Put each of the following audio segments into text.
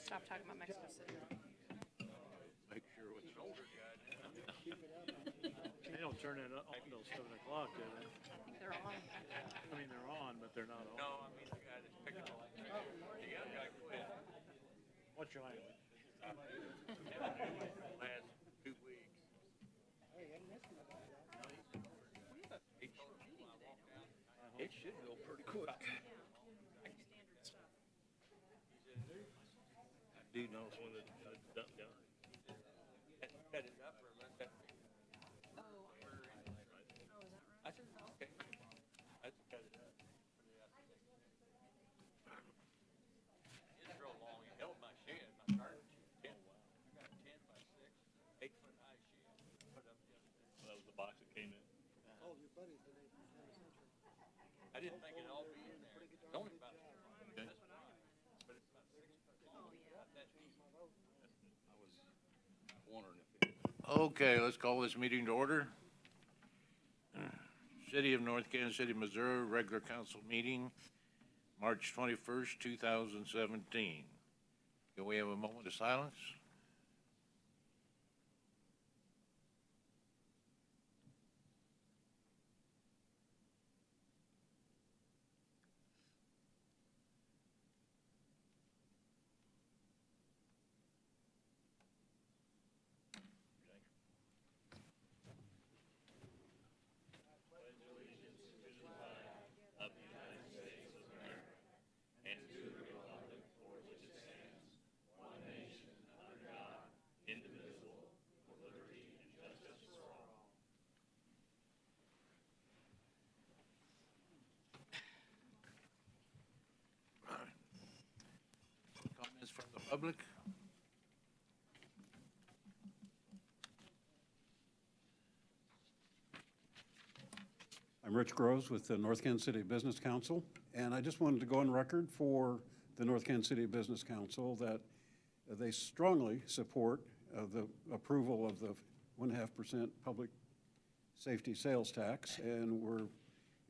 Stop talking about Mexico City. Make sure it's an older guy now. They don't turn it on until 7 o'clock, do they? I think they're on. I mean, they're on, but they're not on. No, I mean the guy that's picking on. The young guy quit What's your language? last 2 weeks. He told me when I walked out, it should go pretty quick. Standard stuff. I do notice when the duck gun. Cut it up or let that be. Oh. Oh, is that right? I said, okay. I just cut it up. It's real long. He held my shed, my garden shed. I got a 10 by 6, 8-foot high shed. Put up the other day. That was the box that came in. Oh, your buddies, they made I didn't think it'd all be in there. It's only about this wide, but it's about 6 foot long. Not that deep. I was wondering if it. Okay, let's call this meeting to order. City of North Kansas City, Missouri, regular council meeting, March 21st, 2017. Can we have a moment of silence? Comments from the public? I'm Rich Groves with the North Kansas City Business Council, and I just wanted to go on record for the North Kansas City Business Council that they strongly support the approval of the 1.5% public safety sales tax, and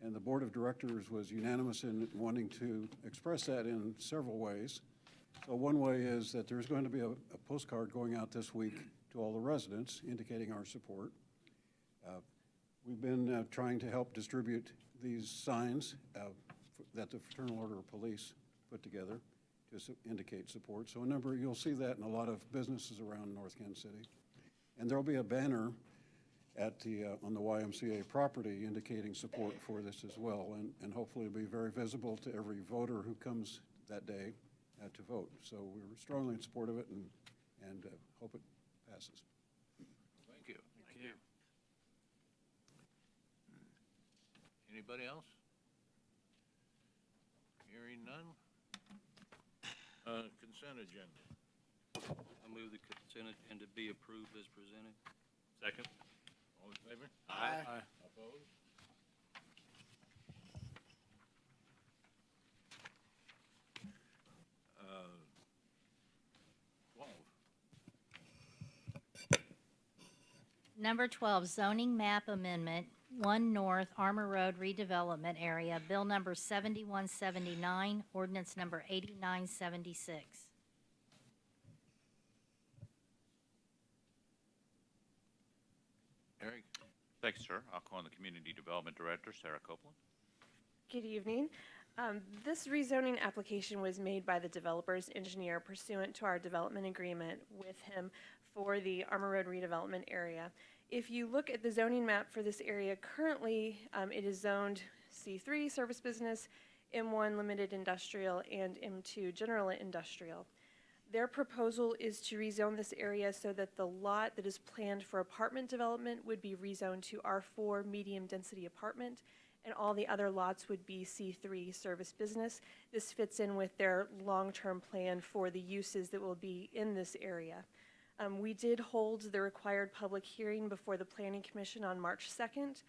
the Board of Directors was unanimous in wanting to express that in several ways. So one way is that there's going to be a postcard going out this week to all the residents indicating our support. We've been trying to help distribute these signs that the Fraternal Order of Police put together to indicate support. So you'll see that in a lot of businesses around North Kansas City. And there'll be a banner at on the YMCA property indicating support for this as well. And hopefully it'll be very visible to every voter who comes that day to vote. So we're strongly in support of it and hope it passes. Thank you. Thank you. Anybody else? Hearing none? Consent agenda. I move the consent agenda be approved as presented. Second. All in favor? Aye. Opposed? Uh, 12. Number 12, zoning map amendment, 1 North Armor Road redevelopment area, bill number 7179, ordinance number 8976. Eric? Thanks, sir. I'll call on the Community Development Director, Sarah Copeland. Good evening. This rezoning application was made by the developer's engineer pursuant to our development agreement with him for the Armor Road redevelopment area. If you look at the zoning map for this area, currently it is zoned C3 service business, M1 limited industrial, and M2 general industrial. Their proposal is to rezone this area so that the lot that is planned for apartment development would be rezoned to R4 medium density apartment, and all the other lots would be C3 service business. This fits in with their long-term plan for the uses that will be in this area. We did hold the required public hearing before the Planning Commission on March 2nd.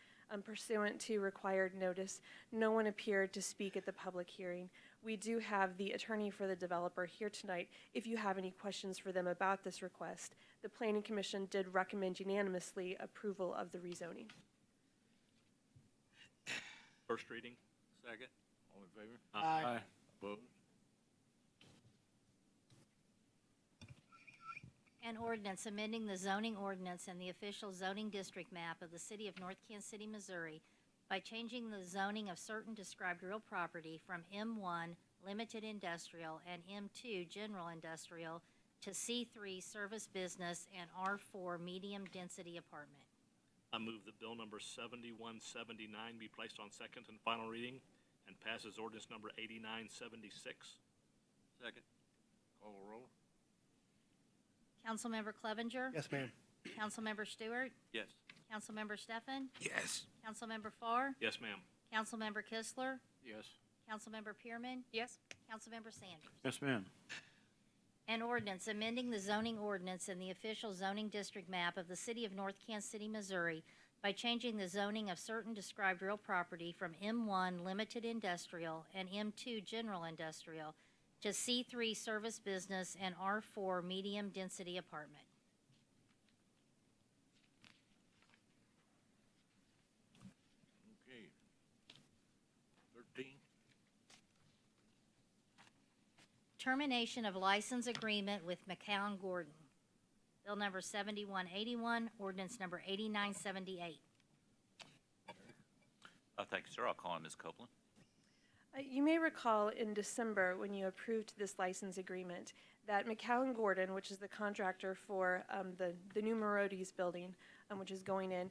Pursuant to required notice, no one appeared to speak at the public hearing. We do have the attorney for the developer here tonight if you have any questions for them about this request. The Planning Commission did recommend unanimously approval of the rezoning. First reading. Second. All in favor? Aye. Opposed? An ordinance amending the zoning ordinance and the official zoning district map of the city of North Kansas City, Missouri by changing the zoning of certain described real property from M1 Limited Industrial and M2 General Industrial to C3 Service Business and R4 Medium Density Apartment. I move that bill number 7179 be placed on second and final reading and pass as ordinance number 8976. Second. Call the roll. Councilmember Clevenger. Yes, ma'am. Councilmember Stewart. Yes. Councilmember Stefan. Yes. Councilmember Farr. Yes, ma'am. Councilmember Kistler. Yes. Councilmember Pearman. Yes. Councilmember Sanders. Yes, ma'am. An ordinance amending the zoning ordinance and the official zoning district map of the city of North Kansas City, Missouri by changing the zoning of certain described real property from M1 Limited Industrial and M2 General Industrial to C3 Service Business and R4 Medium Density Apartment. Okay. 13. Termination of license agreement with McCown Gordon. Bill number 7181, ordinance number 8978. Thank you, sir. I'll call on Ms. Copeland. You may recall in December, when you approved this license agreement, that McCown Gordon, which is the contractor for the new Marodi's building, which is going in,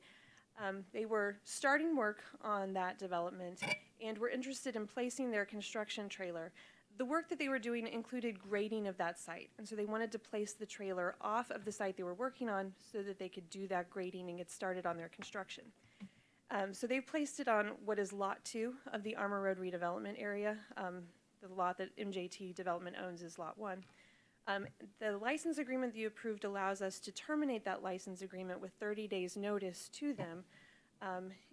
they were starting work on that development and were interested in placing their construction trailer. The work that they were doing included grading of that site, and so they wanted to place the trailer off of the site they were working on so that they could do that grading and get started on their construction. So they've placed it on what is Lot 2 of the Armour Road redevelopment area. The lot that MJT Development owns is Lot 1. The license agreement that you approved allows us to terminate that license agreement with 30 days' notice to them,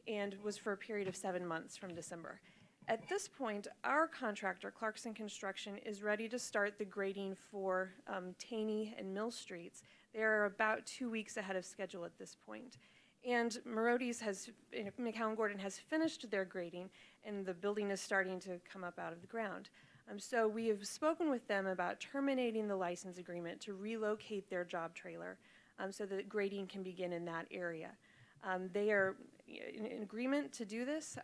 and was for a period of 7 months from December. At this point, our contractor, Clarkson Construction, is ready to start the grading for Taney and Mill Streets. They are about 2 weeks ahead of schedule at this point. And McCown Gordon has finished their grading, and the building is starting to come up out of the ground. So we have spoken with them about terminating the license agreement to relocate their job trailer so that grading can begin in that area. They are in agreement to do this.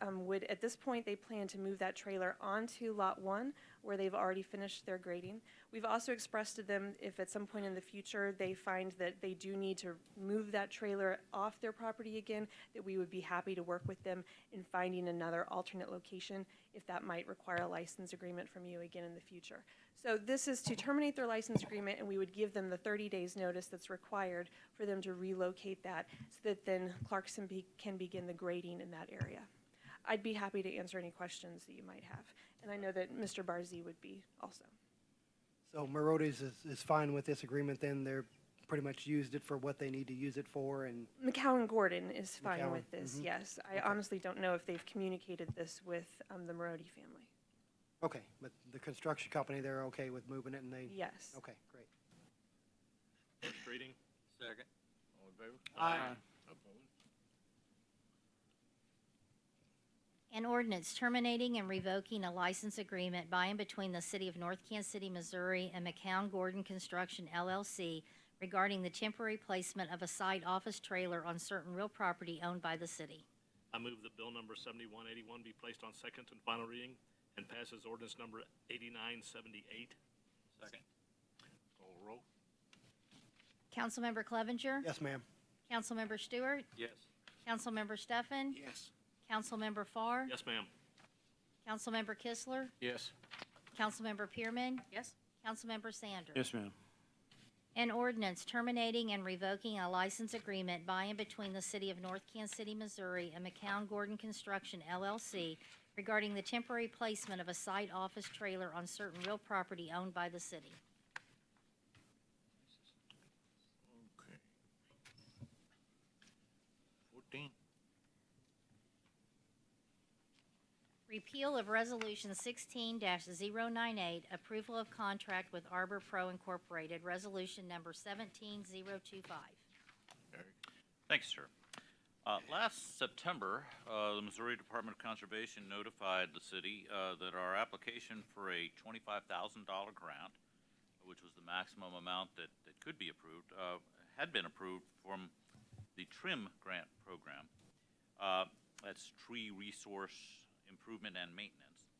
At this point, they plan to move that trailer onto Lot 1, where they've already finished their grading. We've also expressed to them if at some point in the future they find that they do need to move that trailer off their property again, that we would be happy to work with them in finding another alternate location if that might require a license agreement from you again in the future. So this is to terminate their license agreement, and we would give them the 30 days notice that's required for them to relocate that so that then Clarkson can begin the grading in that area. I'd be happy to answer any questions that you might have. And I know that Mr. Barzee would be also. So Marodi's is fine with this agreement then? They're pretty much used it for what they need to use it for, and McCown Gordon is fine McCown, with this, yes. I honestly don't know if they've communicated this with the Marodi family. okay, but the construction company, they're okay with moving it, and they? Yes. Okay, great. First reading. Second. All in favor? Aye. Opposed? An ordinance terminating and revoking a license agreement by and between the city of North Kansas City, Missouri and McCown Gordon Construction LLC regarding the temporary placement of a site office trailer on certain real property owned by the city. I move that bill number 7181 be placed on second and final reading and pass as ordinance number 8978. Second. Call the roll. Councilmember Clevenger. Yes, ma'am. Councilmember Stewart. Yes. Councilmember Stefan. Yes. Councilmember Farr. Yes, ma'am. Councilmember Kistler. Yes. Councilmember Pearman. Yes. Councilmember Sanders. Yes, ma'am. An ordinance terminating and revoking a license agreement by and between the city of North Kansas City, Missouri and McCown Gordon Construction LLC regarding the temporary placement of a site office trailer on certain real property owned by the city. Okay. 14. Repeal of Resolution 16-098, approval of contract with Arbor Pro Incorporated, Resolution number 17025. Eric. Thank you, sir. Last September, the Missouri Department of Conservation notified the city that our application for a $25,000 grant, which was was the maximum amount that could be approved, had been approved from the TRIM grant program. That's Tree Resource Improvement and Maintenance.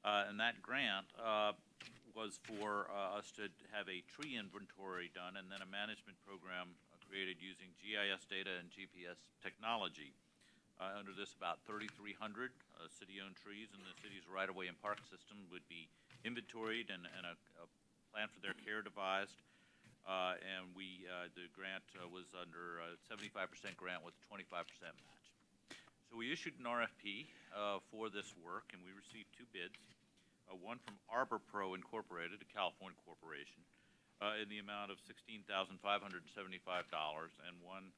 And that grant was for us to have a tree inventory done and then a management program created using GIS data and GPS technology. Under this, about 3,300 city-owned trees in the city's right-of-way and park system would be inventoried and a plan for their care devised. And the grant was under a 75% grant with a 25% match. So we issued an RFP for this work, and we received 2 bids. One from Arbor Pro Incorporated, a California corporation, in the amount of $16,575, and one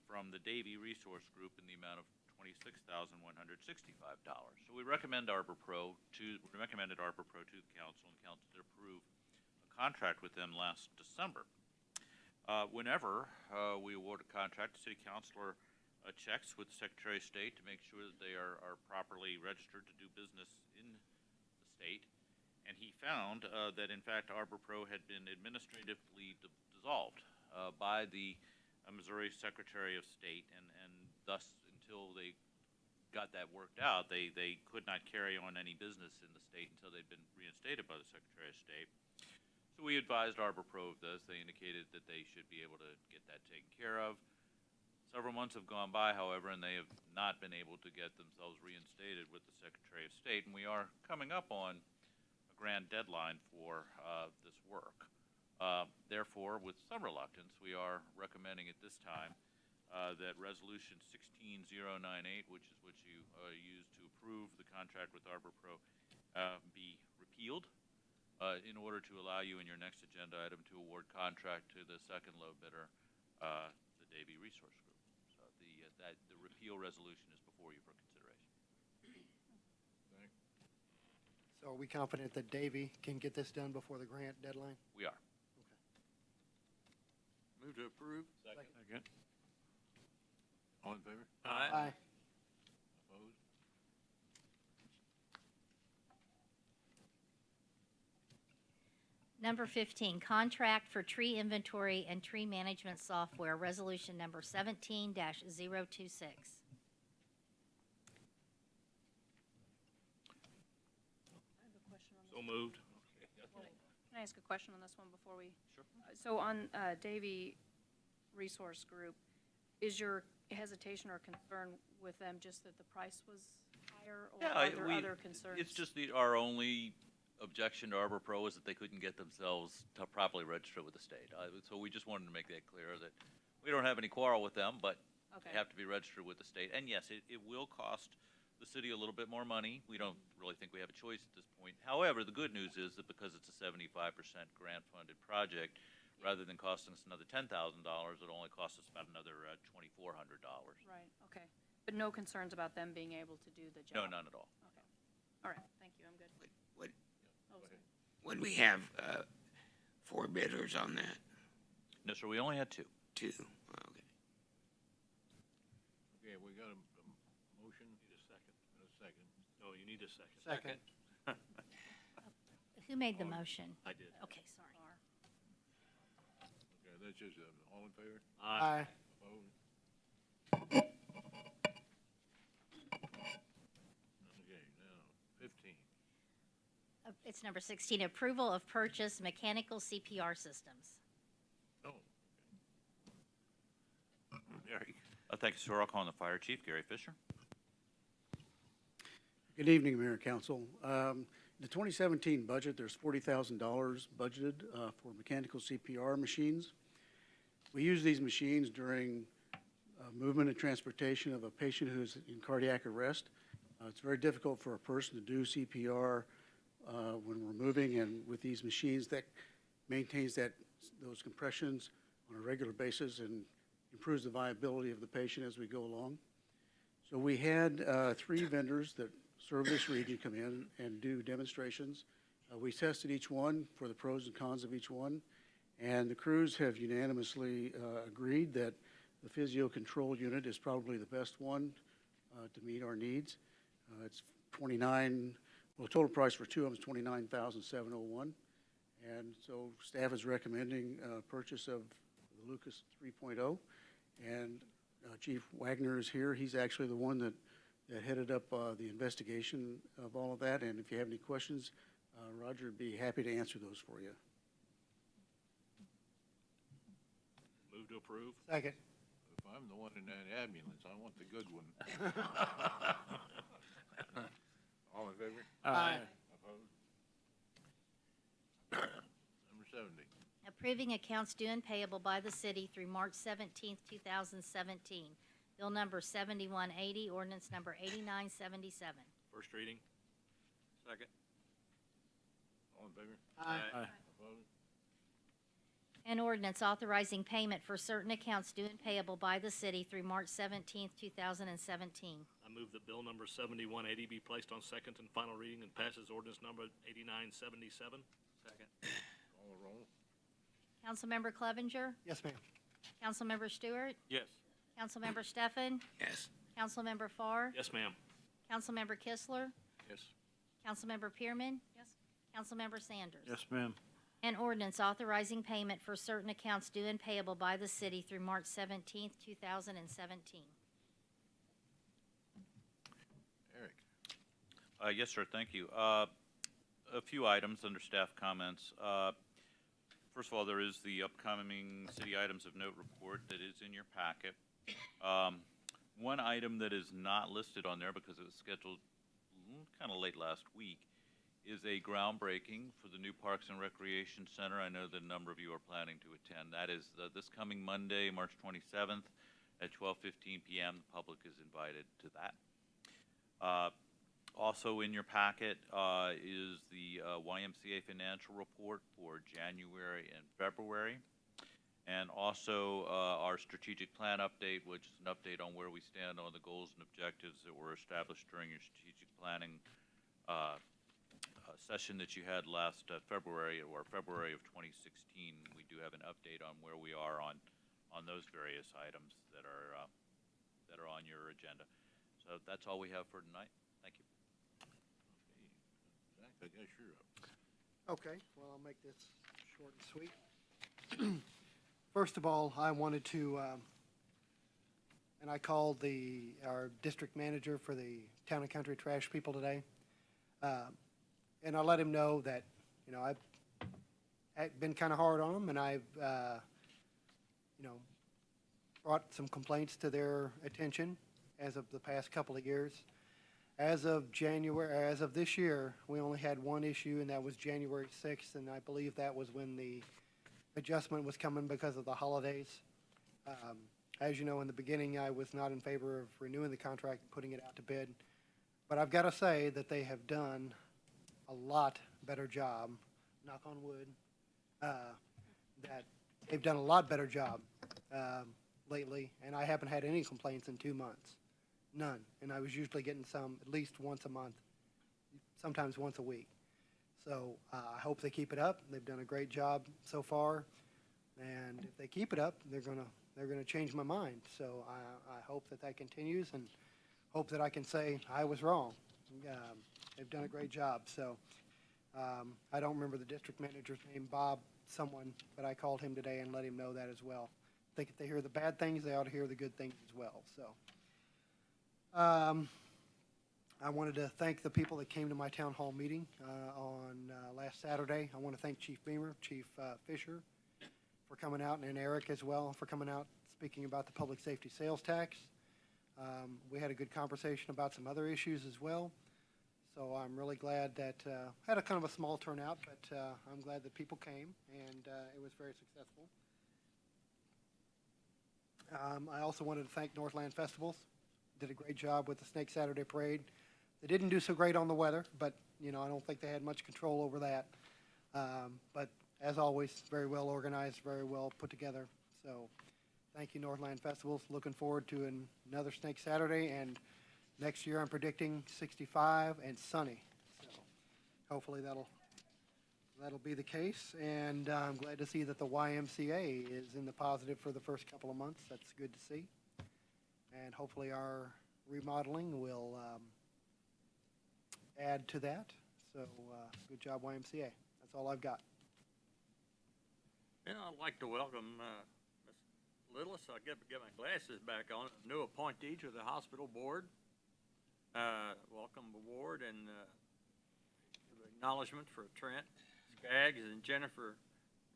from the Davy Resource Group in the amount of $26,165. So we recommended Arbor Pro to the council, and council did approve a contract with them last December. Whenever we award a contract, the city councilor checks with the Secretary of State to make sure that they are properly registered to do business in the state. And he found that, in fact, Arbor Pro had been administratively dissolved by the Missouri Secretary of State, and thus, until they got that worked out, they could not carry on any business in the state until they'd been reinstated by the Secretary of State. So we advised Arbor Pro of this. They indicated that they should be able to get that taken care of. Several months have gone by, however, and they have not been able to get themselves reinstated with the Secretary of State, and we are coming up on a grand deadline for this work. Therefore, with some reluctance, we are recommending at this time that Resolution 16098, which is what you used to approve the contract with Arbor Pro, be repealed in order to allow you in your next agenda item to award contract to the second low bidder, the Davy Resource Group. So the repeal resolution is before you for consideration. So are we confident that Davy can get this done before the grant deadline? We are. Move to approve. Second. All in favor? Aye. Opposed? Number 15, contract for tree inventory and tree management software, resolution number 17-026. So moved. Can I ask a question on this one before we? Sure. So on Davy Resource Group, is your hesitation or concern with them just that the price was higher, or are there other concerns? It's just our only objection to Arbor Pro is that they couldn't get themselves to properly register with the state. So we just wanted to make that clear that we don't have any quarrel with them, but Okay. they have to be registered with the state. And yes, it will cost the city a little bit more money. We don't really think we have a choice at this point. However, the good news is that because it's a 75% grant-funded project, rather than costing us another $10,000, it only costs us about another $2,400. Right, okay. But no concerns about them being able to do the No, job? none at all. Okay. All right, thank you, I'm good. Would, Oh, sorry. would we have 4 bidders on that? No, sir, we only had 2. 2? Okay. Okay, we got a motion Need a second. and a second. No, you need a second. Second. Who made the motion? I did. Okay, sorry. Okay, that's just, all in favor? Aye. Opposed? Okay, now, 15. It's number 16, approval of purchase mechanical CPR systems. Oh, Gary. Thank you, sir. I'll call on the fire chief, Gary Fisher. Good evening, Mayor and Council. The 2017 budget, there's $40,000 budgeted for mechanical CPR machines. We use these machines during movement and transportation of a patient who's in cardiac arrest. It's very difficult for a person to do CPR when we're moving, and with these machines that maintains those compressions on a regular basis and improves the viability of the patient as we go along. So we had 3 vendors that serve this region come in and do demonstrations. We tested each one for the pros and cons of each one, and the crews have unanimously agreed that the physio control unit is probably the best one to meet our needs. It's total price for 2 of them is $29,701, And so staff is recommending purchase of the Lucas 3.0. And Chief Wagner is here. He's actually the one that headed up the investigation of all of that. And if you have any questions, Roger would be happy to answer those for you. Move to approve. Second. If I'm the one in that ambulance, I want the good one. All in favor? Aye. Opposed? Number 70. Approving accounts due and payable by the city through March 17th, 2017. Bill number 7180, ordinance number 8977. First reading. Second. All in favor? Aye. Opposed? An ordinance authorizing payment for certain accounts due and payable by the city through March 17th, 2017. I move that bill number 7180 be placed on second and final reading and passes ordinance number 8977. Second. Call the roll. Councilmember Clevenger. Yes, ma'am. Councilmember Stewart. Yes. Councilmember Stefan. Yes. Councilmember Farr. Yes, ma'am. Councilmember Kistler. Yes. Councilmember Pearman. Yes. Councilmember Sanders. Yes, ma'am. An ordinance authorizing payment for certain accounts due and payable by the city through March 17th, 2017. Eric. Yes, sir, thank you. A few items under staff comments. First of all, there is the upcoming city items of note report that is in your packet. One item that is not listed on there because it was scheduled kind of late last week is a groundbreaking for the new Parks and Recreation Center. I know that a number of you are planning to attend. That is this coming Monday, March 27th at 12:15 p.m. The public is invited to that. Also in your packet is the YMCA financial report for January and February, and also our strategic plan update, which is an update on where we stand on the goals and objectives that were established during your strategic planning session that you had last February of 2016. We do have an update on where we are on those various items that are on your agenda. So that's all we have for tonight. Thank you. Zach, I guess you're up. Okay, well, I'll make this short and sweet. First of all, I wanted to, and I called our district manager for the Town and Country Trash people today. And I let him know that, I've been kind of hard on them, and I've, brought some complaints to their attention as of the past couple of years. As of this year, we only had one issue, and that was January 6th, and I believe that was when the adjustment was coming because of the holidays. As you know, in the beginning, I was not in favor of renewing the contract and putting it out to bid. But I've got to say that they have done a lot better job, knock on wood, that they've done a lot better job lately, and I haven't had any complaints in 2 months. None. And I was usually getting some at least once a month, sometimes once a week. So I hope they keep it up. They've done a great job so far, and if they keep it up, they're gonna change my mind. So I hope that continues, and hope that I can say I was wrong. They've done a great job. So I don't remember the district manager's name, Bob someone, but I called him today and let him know that as well. I think if they hear the bad things, they ought to hear the good things as well. So I wanted to thank the people that came to my town hall meeting on last Saturday. I want to thank Chief Beamer, Chief Fisher for coming out, and Eric as well for coming out speaking about the public safety sales tax. We had a good conversation about some other issues as well. So I'm really glad that, had a kind of a small turnout, but I'm glad that people came, and it was very successful. I also wanted to thank Northland Festivals. Did a great job with the Snake Saturday Parade. They didn't do so great on the weather, but, I don't think they had much control over that. But as always, very well organized, very well put together. So thank you, Northland Festivals. Looking forward to another Snake Saturday, and next year I'm predicting 65 and sunny. So hopefully that'll be the case. And I'm glad to see that the YMCA is in the positive for the first couple of months. That's good to see. And hopefully our remodeling will add to that. So good job, YMCA. That's all I've got. I'd like to welcome Ms. Littles. I'll get my glasses back on. New appointee to the hospital board. Welcome aboard, and acknowledgement for Trent Skaggs and Jennifer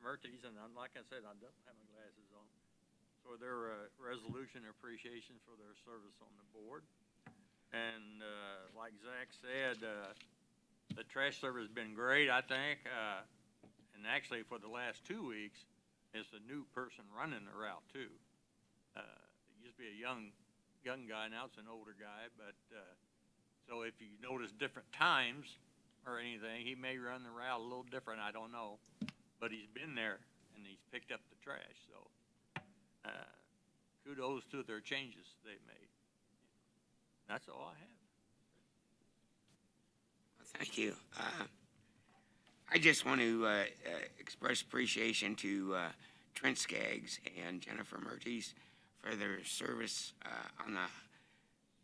Mertes. And like I said, I don't have my glasses on. For their resolution appreciation for their service on the board. And like Zach said, the trash service has been great, I think. And actually, for the last 2 weeks, it's a new person running the route too. It used to be a young guy, now it's an older guy. But so if you notice different times or anything, he may run the route a little different. I don't know, but he's been there and he's picked up the trash. So kudos to their changes they've made. That's all I have. Well, thank you. I just want to express appreciation to Trent Skaggs and Jennifer Mertes for their service on the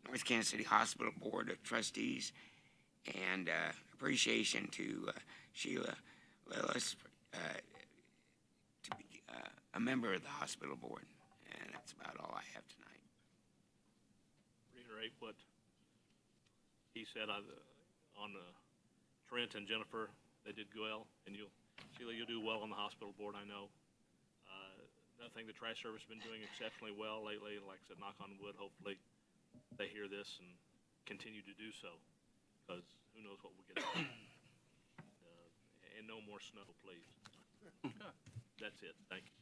North Kansas City Hospital Board of Trustees, and appreciation to Sheila Lillis to be a member of the hospital board. And that's about all I have tonight. Reiterate what he said on Trent and Jennifer. They did well, and Sheila, you'll do well on the hospital board, I know. I think the trash service has been doing exceptionally well lately. Like I said, knock on wood, hopefully they hear this and continue to do so, because who knows what we'll get. And no more snow, please. That's it. Thank you.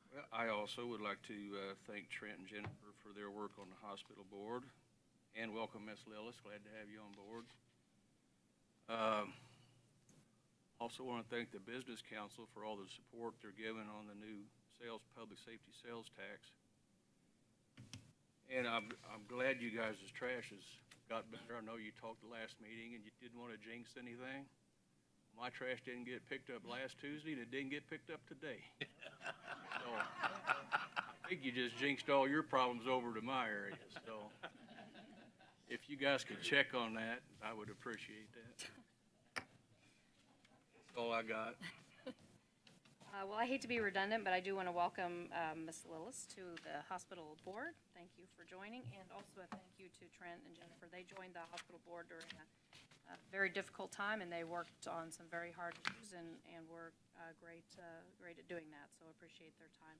Well, I also would like to thank Trent and Jennifer for their work on the hospital board, and welcome Ms. Lillis. Glad to have you on board. Also want to thank the Business Council for all the support they're giving on the new public safety sales tax. And I'm glad you guys' trash has got better. I know you talked the last meeting and you didn't want to jinx anything. My trash didn't get picked up last Tuesday, and it didn't get picked up today. So I think you just jinxed all your problems over to my area. So if you guys could check on that, I would appreciate that. That's all I got. Well, I hate to be redundant, but I do want to welcome Ms. Lillis to the hospital board. Thank you for joining, and also a thank you to Trent and Jennifer. They joined the hospital board during a very difficult time, and they worked on some very hard issues and were great at doing that, so appreciate their time.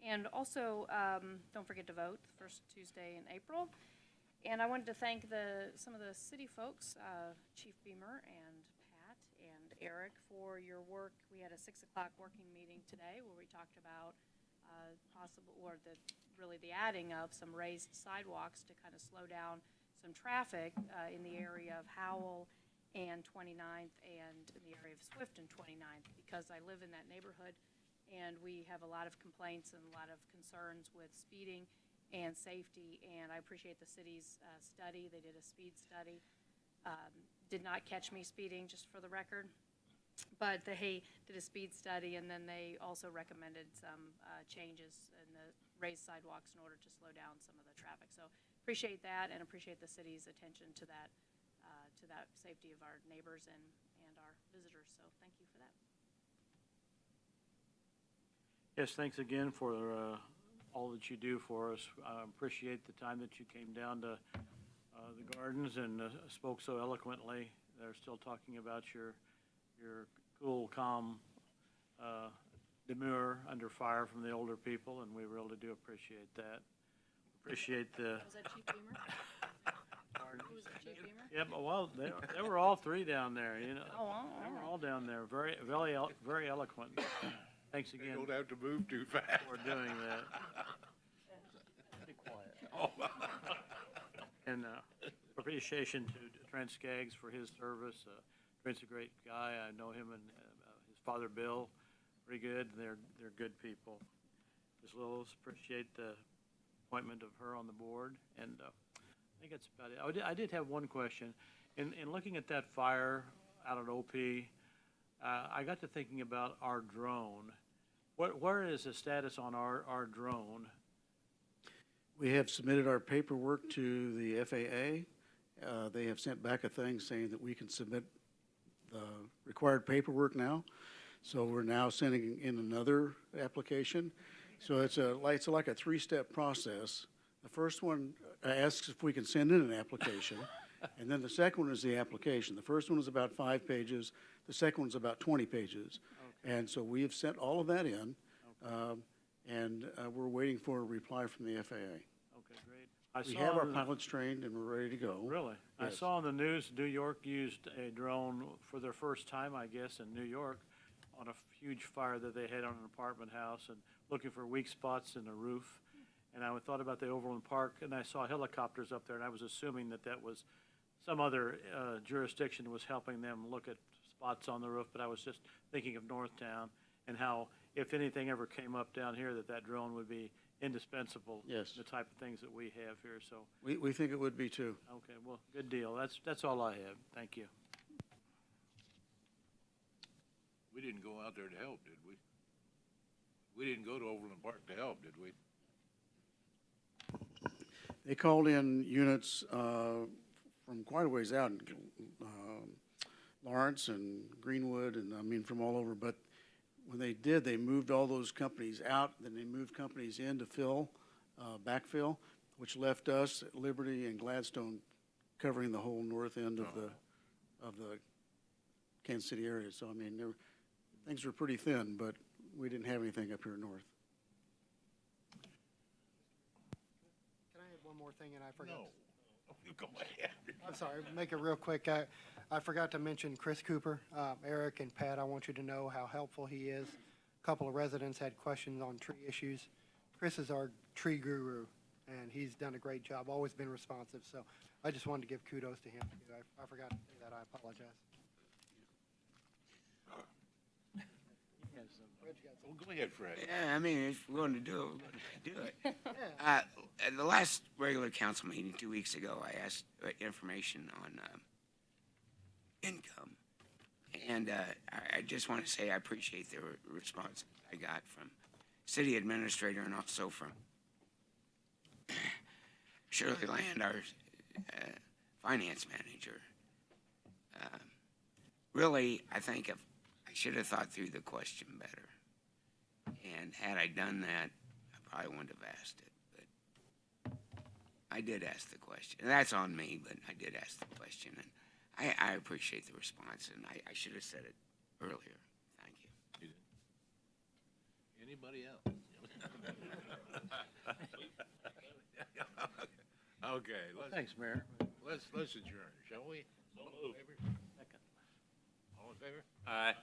And also, don't forget to vote the first Tuesday in April. And I wanted to thank some of the city folks, Chief Beamer and Pat and Eric, for your work. We had a 6 o'clock working meeting today where we talked about the adding of some raised sidewalks to kind of slow down some traffic in the area of Howell and 29th and in the area of Swift and 29th, because I live in that neighborhood and we have a lot of complaints and a lot of concerns with speeding and safety, and I appreciate the city's study. They did a speed study. Did not catch me speeding, just for the record, but they did a speed study, and then they also recommended some changes in the raised sidewalks in order to slow down some of the traffic. So appreciate that, and appreciate the city's attention to that safety of our neighbors and our visitors. So thank you for that. Yes, thanks again for all that you do for us. I appreciate the time that you came down to the gardens and spoke so eloquently. They're still talking about your cool, calm demure under fire from the older people, and we really do appreciate that. Appreciate the. Was that Chief Beamer? Who was it, Chief Beamer? Yeah, but well, they were all three down there. You know, they were Oh. all down there. Very eloquent. Thanks again. You don't have to move too fast. For doing that. Be quiet. Oh. And appreciation to Trent Skaggs for his service. Trent's a great guy. I know him and his father Bill, pretty good. They're good people. Ms. Lillis, appreciate the appointment of her on the board, and I think that's about it. I did have one question. In looking at that fire out at OP, I got to thinking about our drone. Where is the status on our drone? We have submitted our paperwork to the FAA. They have sent back a thing saying that we can submit the required paperwork now. So we're now sending in another application. So it's like a three-step process. The first one asks if we can send in an application, and then the second one is the application. The first one is about 5 pages, the second one's about 20 pages. And so we have sent all of that in, and we're waiting for a reply from the FAA. Okay, great. We have our pilots trained and we're ready to go. Really? I Yes. saw on the news, New York used a drone for their first time, I guess, in New York on a huge fire that they had on an apartment house and looking for weak spots in the roof. And I thought about the Overland Park, and I saw helicopters up there, and I was assuming that that was some other jurisdiction was helping them look at spots on the roof, but I was just thinking of Northtown and how, if anything ever came up down here, that drone would be indispensable. Yes. The type of things that we have here, so, We think it would be too. okay, well, good deal. That's all I have. Thank you. We didn't go out there to help, did we? We didn't go to Overland Park to help, did we? They called in units from quite a ways out, Lawrence and Greenwood, and I mean from all over. But when they did, they moved all those companies out, then they moved companies in to backfill, which left us at Liberty and Gladstone covering the whole north end of the Kansas City area. So I mean, things were pretty thin, but we didn't have anything up here north. Can I add one more thing and I forgot? No. You go ahead. I'm sorry, make it real quick. I forgot to mention Chris Cooper. Eric and Pat, I want you to know how helpful he is. A couple of residents had questions on tree issues. Chris is our tree guru, and he's done a great job, always been responsive. So I just wanted to give kudos to him. I forgot to say that. I apologize. Well, go ahead, Fred. Yeah, I mean, if we're going to do it, we're going to do it. At the last regular council meeting 2 weeks ago, I asked information on income. And I just want to say I appreciate the response I got from city administrator and also from Shirley Land, our finance manager. Really, I think I should have thought through the question better. And had I done that, I probably wouldn't have asked it. But I did ask the question. And that's on me, but I did ask the question. And I appreciate the response, and I should have said it earlier. Thank you. Anybody else? Okay, Thanks, Mayor. let's adjourn, shall we? So moved. All in favor? Aye.